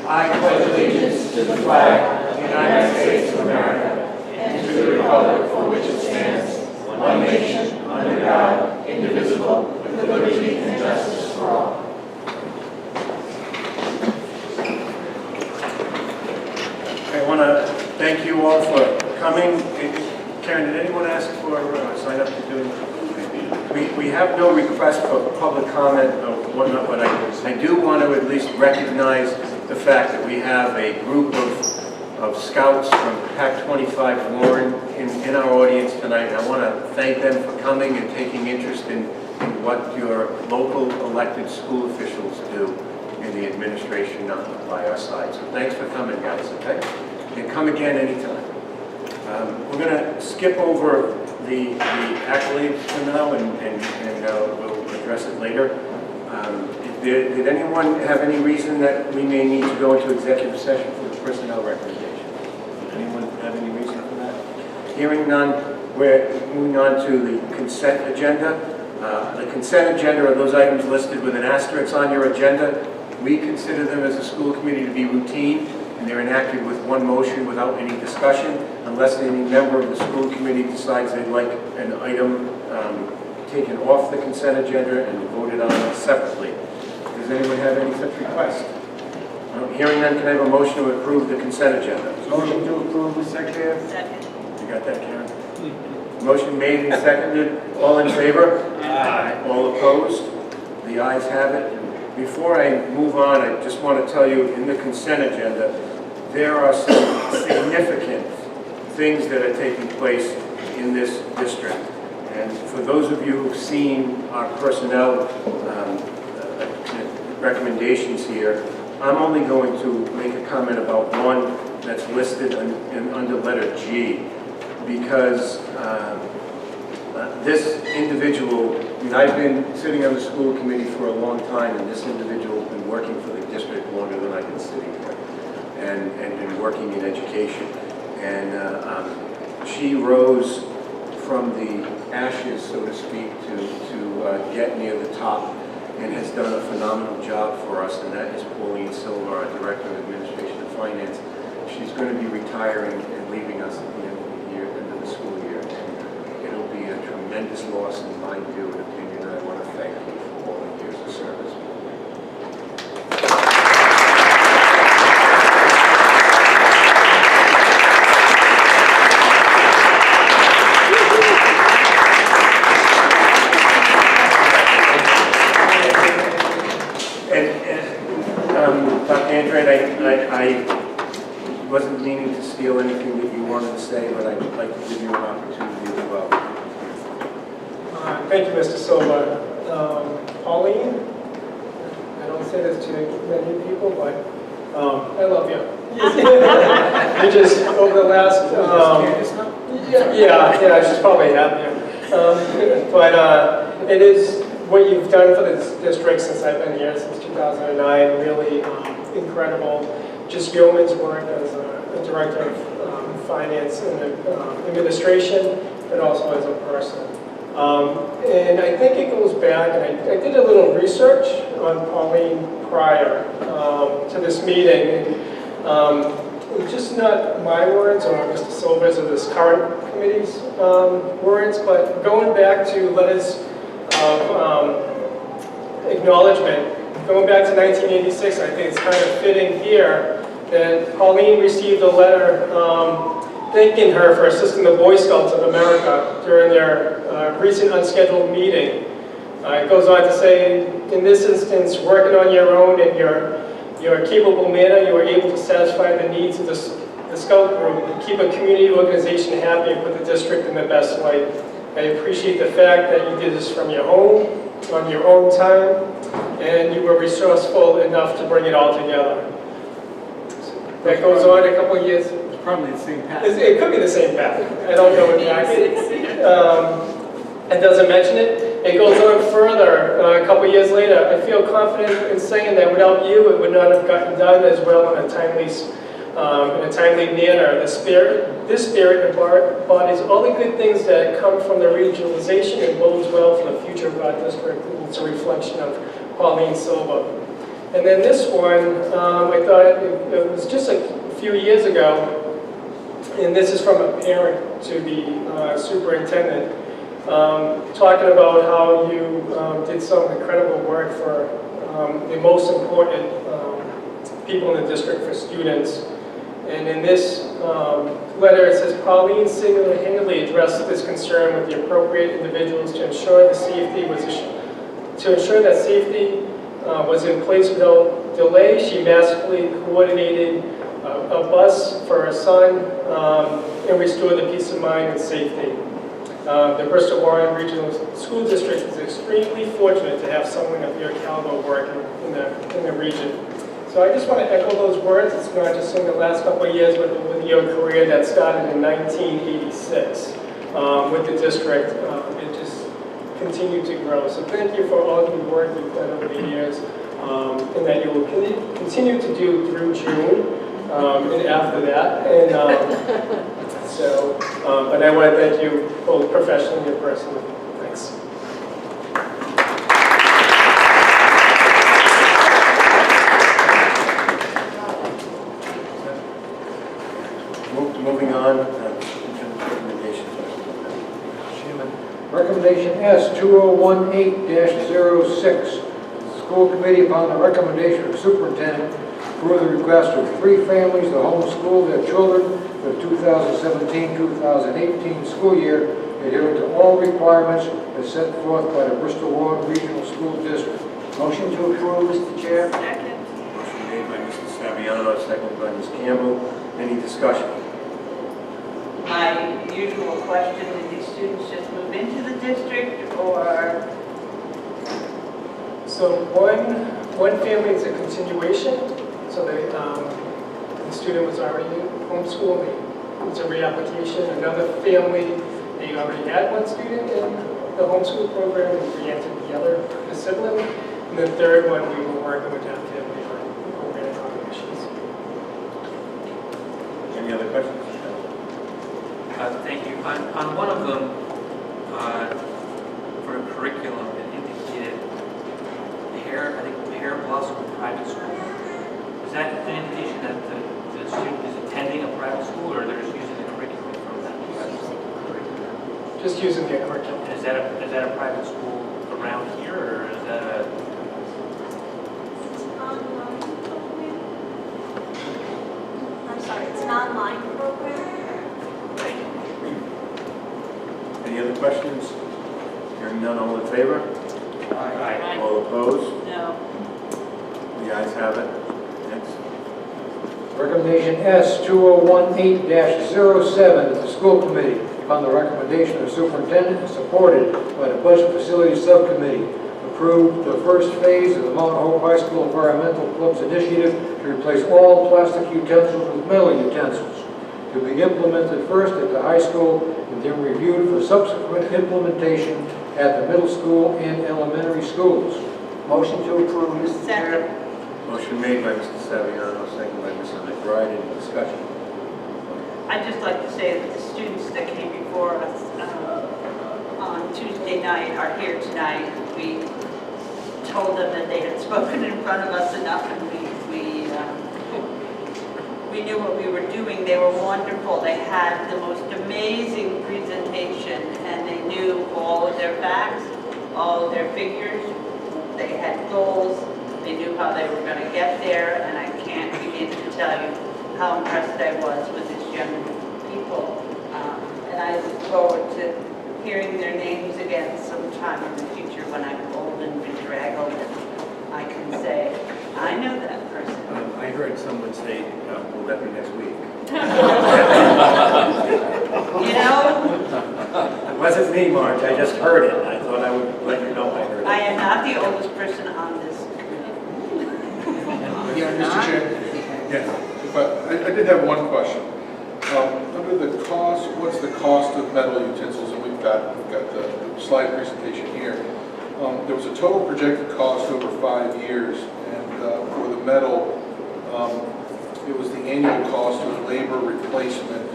I pledge allegiance to the flag of the United States of America and to the republic for which it stands, one nation, under God, indivisible, with liberty and justice for all. I want to thank you all for coming. Karen, did anyone ask for sign up to do? We have no request for public comment or whatnot, but I do want to at least recognize the fact that we have a group of scouts from PAC 25 Warren in our audience tonight. I want to thank them for coming and taking interest in what your local elected school officials do in the administration by our side. So thanks for coming, guys, okay? And come again anytime. We're going to skip over the accolades for now, and we'll address it later. Did anyone have any reason that we may need to go into executive session for the personnel recommendation? Anyone have any reason for that? Hearing none, we're moving on to the consent agenda. The consent agenda are those items listed with an asterisk on your agenda. We consider them as a school committee to be routine, and they're enacted with one motion without any discussion, unless any member of the school committee decides they'd like an item taken off the consent agenda and voted on separately. Does anyone have any such request? Hearing none, can I have a motion to approve the consent agenda? Motion to approve, the Secretary. Second. You got that, Karen? Motion made and seconded. All in favor? Aye. All opposed? The ayes have it. Before I move on, I just want to tell you, in the consent agenda, there are some significant things that are taking place in this district. And for those of you who've seen our personnel recommendations here, I'm only going to make a comment about one that's listed under letter G, because this individual, I mean, I've been sitting on the school committee for a long time, and this individual has been working for the district longer than I've been sitting here, and been working in education. And she rose from the ashes, so to speak, to get near the top, and has done a phenomenal job for us, and that is Pauline Silva, our Director of Administration and Finance. She's going to be retiring and leaving us at the end of the year, end of the school year, and it'll be a tremendous loss in my view and opinion, and I want to thank you for all the years of service. I wasn't meaning to steal anything that you wanted to say, but I'd like to give you an opportunity as well. Thank you, Mr. Silva. Pauline, I don't say this to many people, but I love you. You just, over the last... yeah, she's probably happier. But it is what you've done for this district since I've been here, since 2009, really incredible. Just yeoman's work as a director of finance and administration, but also as a person. And I think it goes back, and I did a little research on Pauline prior to this meeting. And just not my words or Mr. Silva's or this current committee's words, but going back to letters of acknowledgement. Going back to 1986, I think it's kind of fitting here that Pauline received a letter thanking her for assisting the Boy Scouts of America during their recent unscheduled meeting. It goes on to say, in this instance, working on your own in your capable manner, you were able to satisfy the needs of the Scout group and keep a community organization happy and put the district in the best light. I appreciate the fact that you did this from your home, on your own time, and you were resourceful enough to bring it all together. That goes on a couple of years. It's probably the same path. It could be the same path. I don't know exactly. It doesn't mention it. It goes on further a couple of years later. I feel confident in saying that without you, it would not have gotten done as well in a timely manner. This spirit embodies all the good things that come from the regionalization and bodes well for the future of our district. It's a reflection of Pauline Silva. And then this one, I thought it was just a few years ago, and this is from a parent to the superintendent, talking about how you did some incredible work for the most important people in the district, for students. And in this letter, it says, Pauline single-handedly addressed this concern with the appropriate individuals to ensure that safety was in place without delay. She masterfully coordinated a bus for her son and restored the peace of mind and safety. The Bristol Warren Regional School District is extremely fortunate to have someone of your caliber working in the region. So I just want to echo those words. It's not just in the last couple of years, but with your career that started in 1986 with the district. It just continued to grow. So thank you for all the work you've done over the years, and that you will continue to do through June and after that. And but I want to thank you both professionally and personally. Thanks. Moving on, recommendations. Recommendation S 2018-06. School committee, upon the recommendation of the superintendent, approve the request of 3 families to homeschool their children for the 2017-2018 school year, adhering to all requirements as set forth by the Bristol Warren Regional School District. Motion to approve, Mr. Chair. Second. Motion made by Mr. Saviano, seconded by Ms. Campbell. Any discussion? My usual question, did these students just move into the district, or? So one family is a continuation. So the student was already in homeschool. It's a reapplication. Another family, they already had one student in the homeschool program and re-entered the sibling. And the third one, we were working with that family on program accommodations. Any other questions? Thank you. On one of them, for a curriculum, it indicated Pear Blossom Private School. Is that an indication that the student is attending a private school, or they're just using the curriculum from that private school? Just using their curriculum. And is that a private school around here, or is that a? I'm sorry, it's an online program. Any other questions? Hearing none, all in favor? Aye. All opposed? No. The ayes have it. Next. Recommendation S 2018-07, the school committee, upon the recommendation of the superintendent and supported by the Budget Facilities Subcommittee, approved the first phase of the Mount Hope High School Environmental Club's initiative to replace all plastic utensils with metal utensils, to be implemented first at the high school and then reviewed for subsequent implementation at the middle school and elementary schools. Motion to approve, Mr. Chair. Second. Motion made by Mr. Saviano, seconded by Mrs. McBride. Any discussion? I'd just like to say that the students that came before us on Tuesday night are here tonight. We told them that they had spoken in front of us enough, and we knew what we were doing. They were wonderful. They had the most amazing presentation, and they knew all of their facts, all of their figures. They had goals. They knew how they were going to get there, and I can't begin to tell you how impressed I was with these young people. And I look forward to hearing their names again sometime in the future when I'm old and bedraggled, and I can say, I know that person. I heard someone say, will that be next week? You know, It wasn't me, Marge. I just heard it. I thought I would let you know I heard it. I am not the oldest person on this committee. Mr. Chair? Yes. But I did have one question. Under the cost, what's the cost of metal utensils? And we've got the slide presentation here. There was a total projected cost over 5 years, and for the metal, it was the annual cost of labor replacement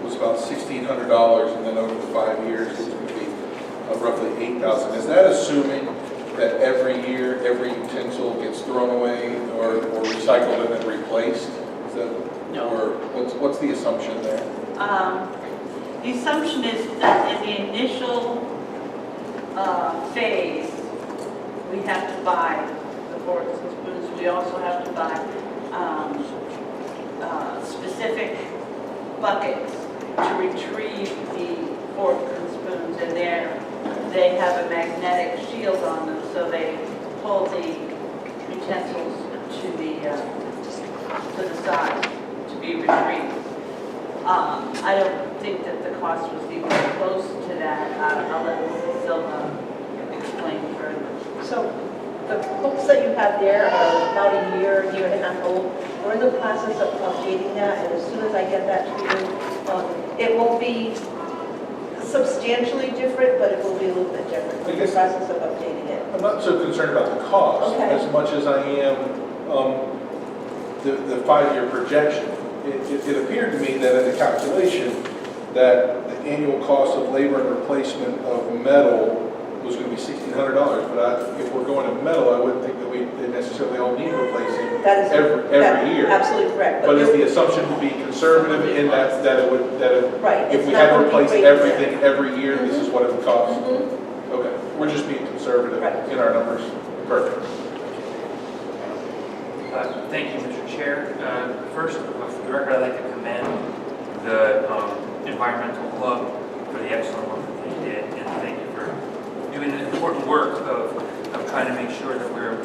was about $1,600, and then over the 5 years, it's going to be roughly $8,000. Is that assuming that every year, every utensil thrown away or recycled and then replaced? Is that, No. or what's the assumption there? The assumption is that in the initial phase, we have to buy the forks and spoons. We also have to buy specific buckets to retrieve the forks and spoons, and they have a magnetic shield on them, so they pull the utensils to the side to be retrieved. I don't think that the cost was even close to that. I'll let Silva explain further. So the books that you have there are about a year and a half old. We're in the process of updating that, and as soon as I get that to you, it won't be substantially different, but it will be a little bit different. We're in the process of updating it. I'm not so concerned about the cost Okay. as much as I am the 5-year projection. It appeared to me that in the calculation that the annual cost of labor and replacement of metal was going to be $1,600, but if we're going to metal, I wouldn't think that they necessarily all need replacing That is every year. absolutely correct. But is the assumption to be conservative in that Right, if it's we not had to gonna be replace great. everything every year, this is what it would cost? Mhm. Okay, we're just being conservative Right. in our numbers. Perfect. Thank you, Mr. Chair. First, for the record, I'd like to commend the environmental club for the excellent work that they did, and thank you for doing the important work of trying to make sure that we're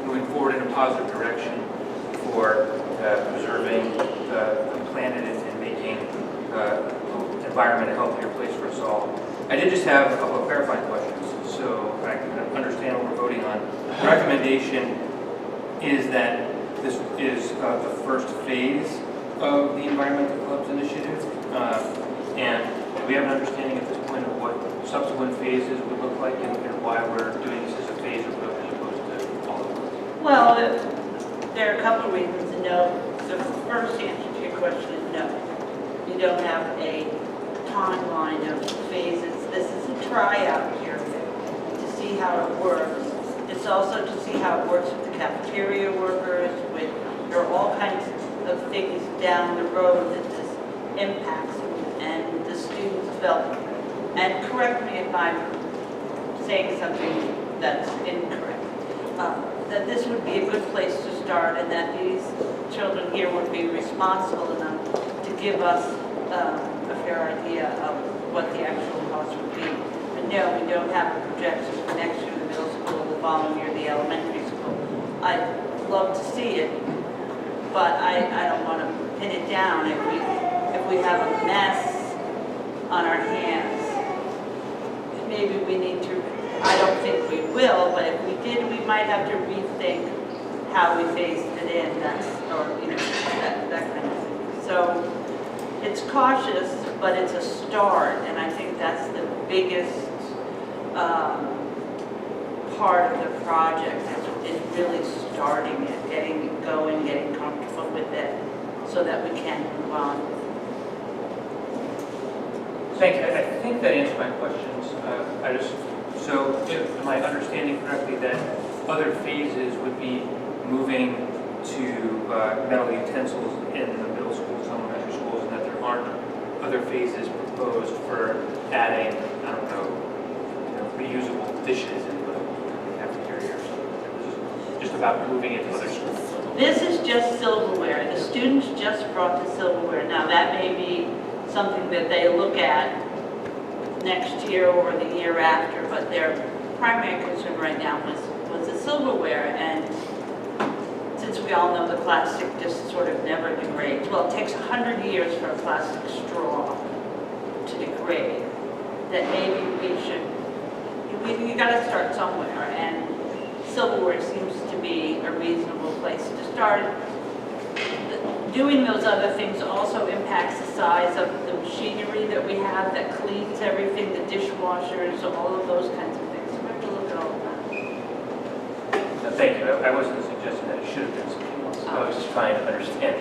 moving forward in a positive direction for preserving the planet and making the environment a healthier place for us all. I did just have a couple of clarifying questions, so I can understand what we're voting on. The recommendation is that this is the first phase of the Environmental Club's initiative, and do we have an understanding at this point of what subsequent phases would look like and why we're doing this as a phase approach as opposed to all of them? Well, there are a couple of reasons. No, the first answer to your question is no. You don't have a timeline of phases. This is a tryout period to see how it works. It's also to see how it works with the cafeteria workers, there are all kinds of things down the road that this impacts, and the students felt, and correct me if I'm saying something that's incorrect, that this would be a good place to start, and that these children here would be responsible enough to give us a fair idea of what the actual cost would be. But no, we don't have a projection for next year, the middle school, the following year, the elementary school. I'd love to see it, but I don't want to pin it down. If we have a mess on our hands, maybe we need to, I don't think we will, but if we did, we might have to rethink how we phased it in, that kind of thing. So it's cautious, but it's a start, and I think that's the biggest part of the project, is really starting it, getting it going, getting comfortable with it, so that we can move on. Thank you. I think that answered my questions. So am I understanding correctly that other phases would be moving to metal utensils in the middle schools, some elementary schools, and that there aren't other phases proposed for adding, I don't know, reusable dishes in the cafeteria or something? This is just about moving it to other schools. This is just silverware. The students just brought the silverware. Now, that may be something that they look at next year or the year after, but their primary concern right now was the silverware. And since we all know the plastic just sort of never degrades, well, it takes 100 years for a plastic straw to degrade, that maybe you got to start somewhere, and silverware seems to be a reasonable place to start. Doing those other things also impacts the size of the machinery that we have that cleans everything, the dishwashers, all of those kinds of things. So we have to look at all of that. Thank you. I wasn't suggesting that it should have been something else. I was just trying to understand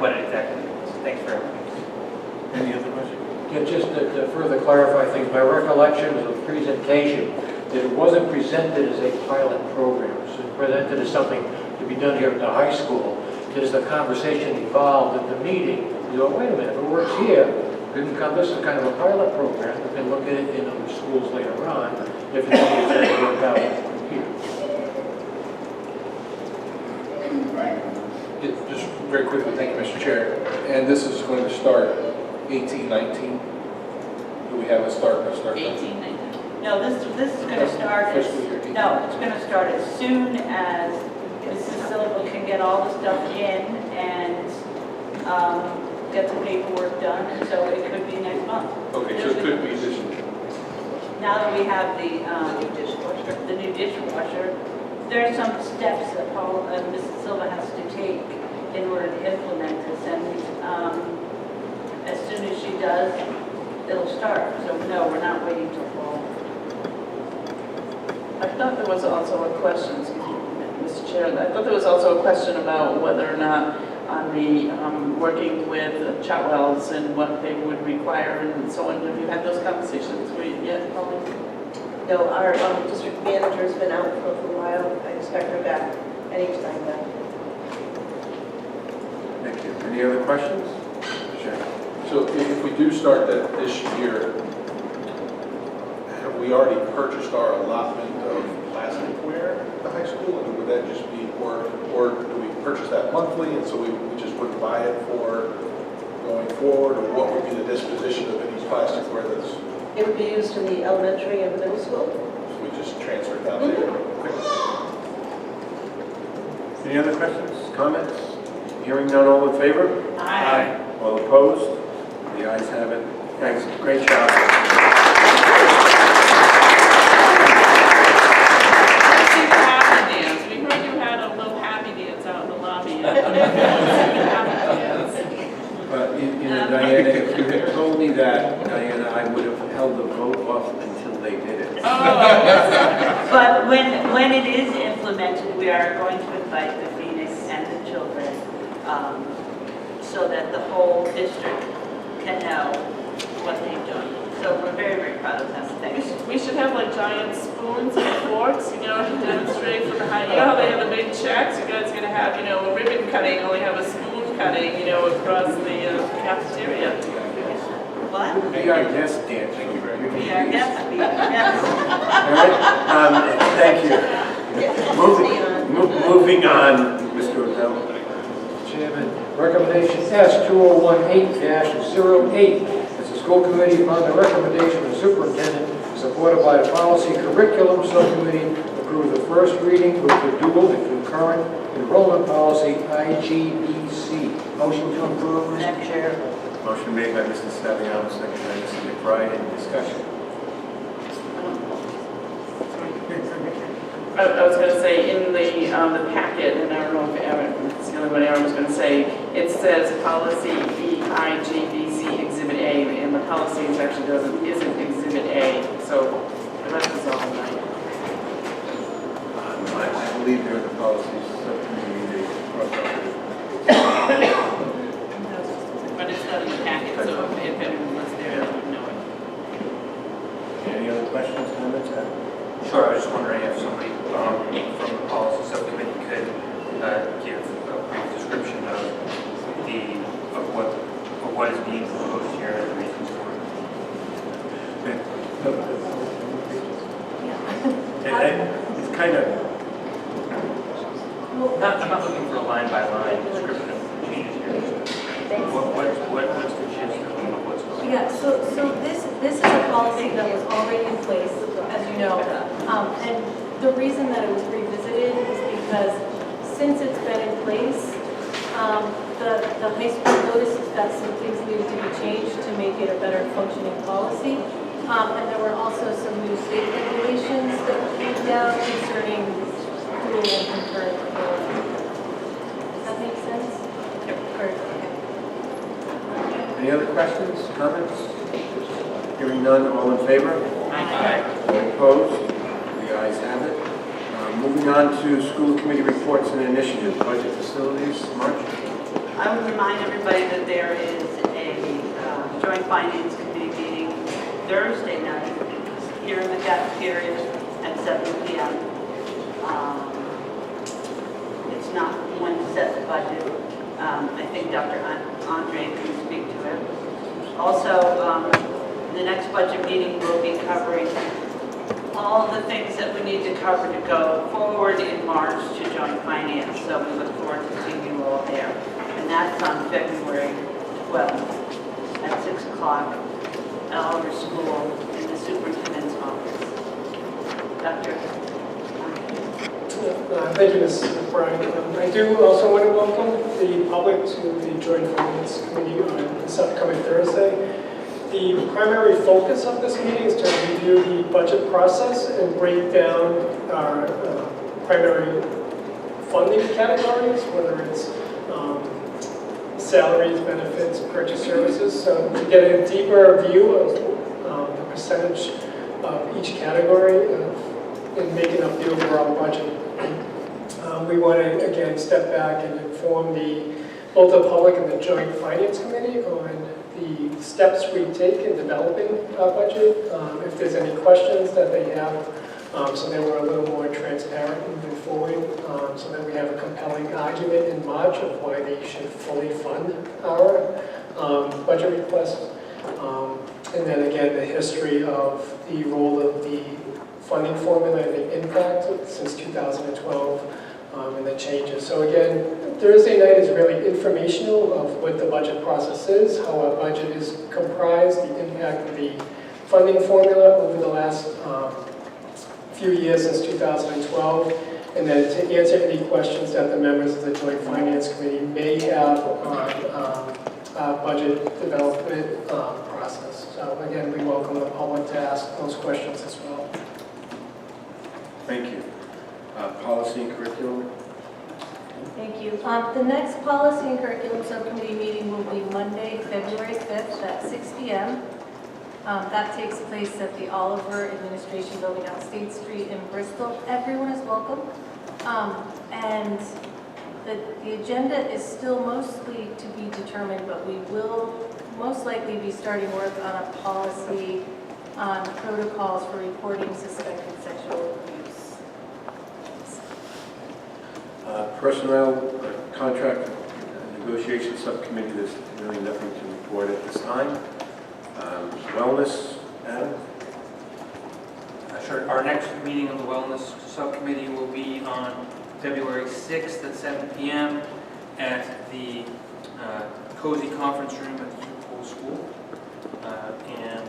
what it exactly was. Thanks very much. Any other questions? Yeah, just to further clarify things, my recollection of the presentation, that it wasn't presented as a pilot program. It was presented as something to be done here at the high school. As the conversation evolved at the meeting, you go, wait a minute, if it works here, this is kind of a pilot program, we can look at it in other schools later on, if it's going to work out here. Just very quickly, thank you, Mr. Chair. And this is going to start 18-19? Do we have a start? 18, 19. No, this is going to start as, Fiscal year 18. no, it's going to start as soon as Mrs. Silva can get all the stuff in and get the paperwork done, so it could be next month. Okay, so it could be this. Now that we have the new dishwasher, there are some steps that Mrs. Silva has to take in order to implement this, and as soon as she does, it'll start. So no, we're not waiting till fall. I thought there was also a question, excuse me, Mr. Chair, I thought there was also a question about whether or not on the working with Chatwells and what they would require and so on. Have you had those conversations yet, Pauline? No, our district manager's been out for a while. I expect her back anytime now. Thank you. Any other questions? Sure. So if we do start that this year, have we already purchased our allotment of plasticware at the high school? And would that just be, or do we purchase that monthly and so we just wouldn't buy it for going forward? Or what would be the disposition of any plasticware that's, It would be used in the elementary and middle school. so we just transfer it down there? Any other questions, comments? Hearing none, all in favor? Aye. All opposed? The ayes have it. Thanks, great job. We heard you had a little happy dance out in the lobby. Diana, if you had told me that, Diana, I would have held the vote off until they did it. But when it is implemented, we are going to invite the Phoenix and the children so that the whole district can know what they've done. So we're very, very proud of them. Thanks. We should have like giant spoons and forks, to demonstrate for the high. You know how they have the big checks? You guys gonna have, a ribbon cutting, only have a spoon cutting, across the cafeteria. What? We are guest dancing. We are, yes, we are, yes. All right, thank you. Moving on, Mr. O'Donnell. Chairman, recommendation S2018-08. As the school committee, upon the recommendation of the superintendent, supported by the policy curriculum subcommittee, approve the first reading with the dual and concurrent enrollment policy IGBC. Motion to approve, Mr. Chair. Motion made by Mr. Saviano, second by Mr. McBride. Any discussion? I was going to say in the packet, and I don't know if Aaron, it's the only one Aaron was going to say, it says policy EIGBC Exhibit A, and the policy actually isn't Exhibit A, so the rest is all right. I believe you're in the policies subcommittee. They crossed out. But it's not in the packet, so if anyone was there, they would know it. Any other questions, comments? Sure, I was just wondering if somebody from the policy subcommittee could give a brief description of what is being proposed here and the reasons for it. And it's kind of, I'm not looking for a line-by-line description of the changes here. What's the gist of what's going on? Yeah, so this is a policy that was already in place, as you know. And the reason that it was revisited is because since it's been in place, the high school noticed that some things needed to be changed to make it a better functioning policy. And there were also some new state regulations that came down concerning dual and concurrent. Does that make sense? Yep. any other questions, comments? Hearing none, all in favor? Aye. All opposed? The ayes have it. Moving on to school committee reports and initiatives, budget facilities, March. I would remind everybody that there is a joint finance committee meeting Thursday night here in the cafeteria at 7 p.m. budget. I think Dr. Andre can speak to it. Also, the next budget meeting will be covering all the things that we need to cover to go forward in March to joint finance. So we look forward to seeing you all there. And that's on February 12th at 6 o'clock, Oliver School in the superintendent's office. Dr. Thank you, Ms. Bryan. I do also want to welcome the public to the Joint Finance Committee on this upcoming Thursday. The primary focus of this meeting is to review the budget process and break down our primary funding categories, whether it's salaries, benefits, purchase services. So to get a deeper view of the percentage of each category in making up the overall budget. We want to, again, step back and inform both the public and the Joint Finance Committee on the steps we take in developing our budget, if there's any questions that they have, so that we're a little more transparent moving forward, so that we have a compelling argument in March of why they should fully fund our budget requests. And then again, the history of the role of the funding formula and the impact since 2012 and the changes. So again, Thursday night is really informational of what the budget process is, how our budget is comprised, the impact of the funding formula over the last few years since 2012, and then to answer any questions that the members of the Joint Finance Committee may have on our budget development process. So again, we welcome the public to ask those questions as well. Thank you. Policy and curriculum? Thank you. The next Policy and Curriculum Subcommittee meeting will be Monday, February 5th at 6 p.m. That takes place at the Oliver Administration Building on State Street in Bristol. Everyone is welcome. And the agenda is still mostly to be determined, but we will most likely be starting work on a policy on protocols for reporting suspected sexual abuse. Personnel contract negotiation subcommittee, there's really nothing to report at this time. Wellness, Adam? Sure. Our next meeting of the Wellness Subcommittee will be on February 6th at 7 p.m. at the Cozy Conference Room at the Pool School. And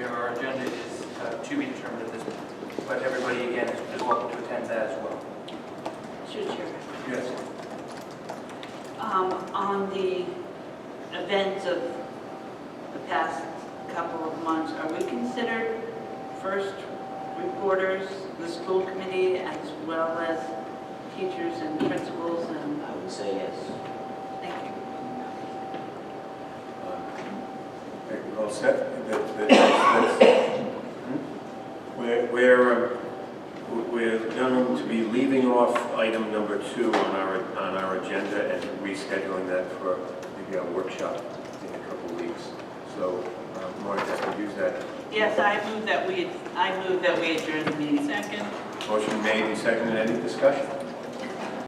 our agenda is to be determined at this point. But everybody, again, is welcome to attend that as well. Mr. Chair. Yes. On the events of the past couple of months, are we considered first reporters, the school committee, as well as teachers and principals? And I would say yes. Thank you. We're all set? We're going to be leaving off item number 2 on our agenda and rescheduling that for maybe a workshop in a couple of weeks. So, Monica, could use that. Yes, I move that we adjourn the meeting. Second. Motion made and seconded. Any discussion?